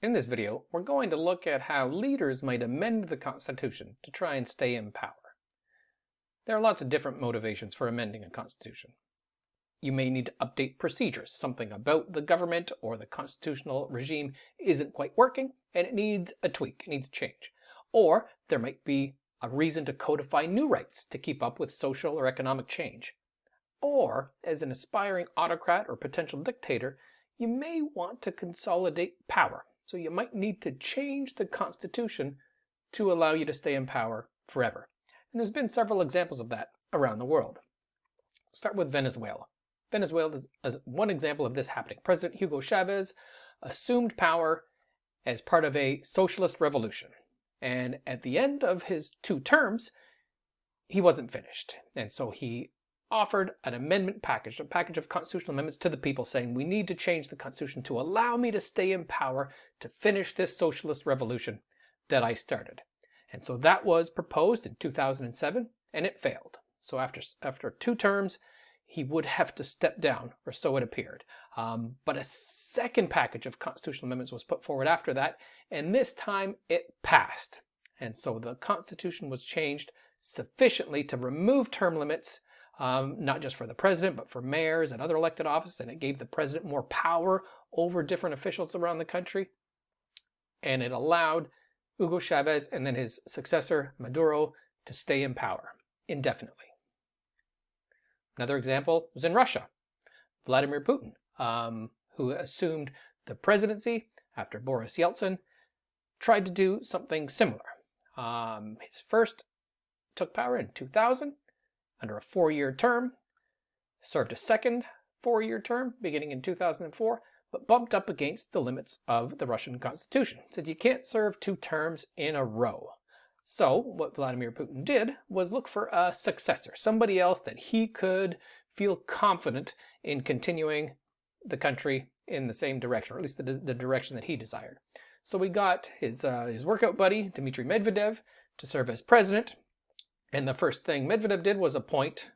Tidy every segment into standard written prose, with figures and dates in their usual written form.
In this video, we're going to look at how leaders might amend the Constitution to try and stay in power. There are lots of different motivations for amending a Constitution. You may need to update procedures. Something about the government or the constitutional regime isn't quite working and it needs a tweak, it needs a change. Or there might be a reason to codify new rights to keep up with social or economic change. Or, as an aspiring autocrat or potential dictator, you may want to consolidate power. So you might need to change the Constitution to allow you to stay in power forever. And there's been several examples of that around the world. We'll start with Venezuela. Venezuela is one example of this happening. President Hugo Chavez assumed power as part of a socialist revolution. And at the end of his 2 terms, he wasn't finished. And so he offered an amendment package, a package of constitutional amendments to the people saying, we need to change the Constitution to allow me to stay in power to finish this socialist revolution that I started. And so that was proposed in 2007 and it failed. So after 2 terms, he would have to step down, or so it appeared. But a second package of constitutional amendments was put forward after that, and this time it passed. And so the Constitution was changed sufficiently to remove term limits, not just for the president, but for mayors and other elected offices, and it gave the president more power over different officials around the country. And it allowed Hugo Chavez and then his successor, Maduro, to stay in power indefinitely. Another example was in Russia. Vladimir Putin, who assumed the presidency after Boris Yeltsin, tried to do something similar. His first took power in 2000 under a 4-year term, served a second 4-year term beginning in 2004, but bumped up against the limits of the Russian Constitution. It said you can't serve 2 terms in a row. So what Vladimir Putin did was look for a successor, somebody else that he could feel confident in continuing the country in the same direction, or at least the direction that he desired. So we got his workout buddy, Dmitry Medvedev, to serve as president. And the first thing Medvedev did was appoint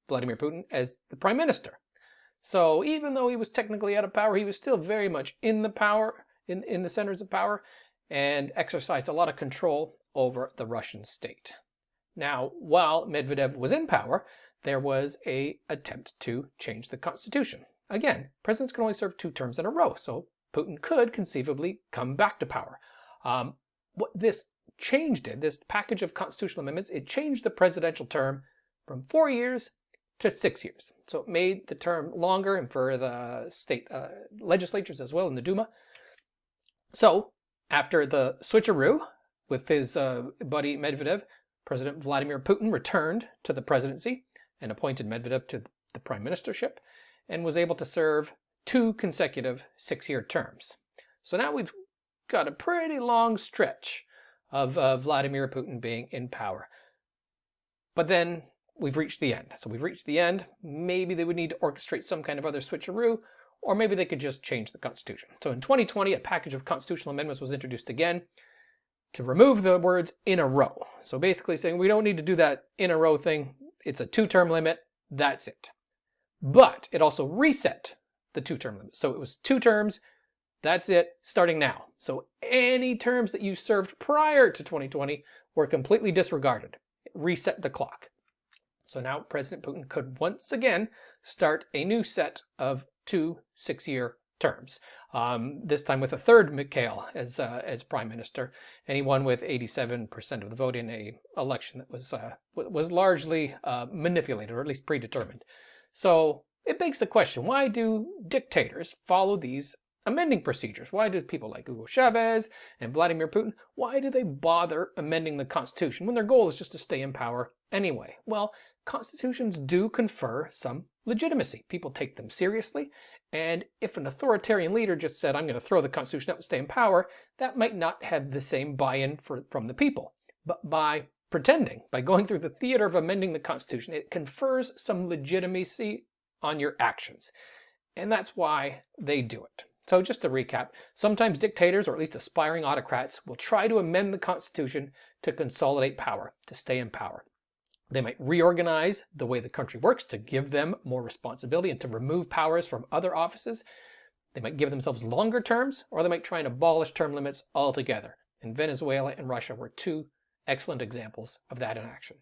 Vladimir Putin as the prime minister. So even though he was technically out of power, he was still very much in the power, in the centers of power, and exercised a lot of control over the Russian state. Now, while Medvedev was in power, there was an attempt to change the Constitution. Again, presidents can only serve 2 terms in a row, so Putin could conceivably come back to power. What this change did, this package of constitutional amendments, it changed the presidential term from 4 years to 6 years. So it made the term longer, and for the state legislatures as well in the Duma. So after the switcheroo with his buddy Medvedev, President Vladimir Putin returned to the presidency and appointed Medvedev to the prime ministership and was able to serve 2 consecutive 6-year terms. So now we've got a pretty long stretch of Vladimir Putin being in power. But then we've reached the end. So we've reached the end. Maybe they would need to orchestrate some kind of other switcheroo, or maybe they could just change the Constitution. So in 2020, a package of constitutional amendments was introduced again to remove the words "in a row." So basically saying we don't need to do that in a row thing. It's a 2-term limit. That's it. But it also reset the 2-term limit. So it was 2 terms. That's it, starting now. So any terms that you served prior to 2020 were completely disregarded. It reset the clock. So now President Putin could once again start a new set of 2 6-year terms. This time with a third Mikhail as prime minister, and he won with 87% of the vote in an election that was largely manipulated, or at least predetermined. So it begs the question: why do dictators follow these amending procedures? Why do people like Hugo Chavez and Vladimir Putin, why do they bother amending the Constitution when their goal is just to stay in power anyway? Well, constitutions do confer some legitimacy. People take them seriously, and if an authoritarian leader just said, I'm going to throw the Constitution out and stay in power, that might not have the same buy-in from the people. But by pretending, by going through the theater of amending the Constitution, it confers some legitimacy on your actions. And that's why they do it. So just to recap, sometimes dictators, or at least aspiring autocrats, will try to amend the Constitution to consolidate power, to stay in power. They might reorganize the way the country works to give them more responsibility and to remove powers from other offices. They might give themselves longer terms, or they might try and abolish term limits altogether. And Venezuela and Russia were two excellent examples of that in action.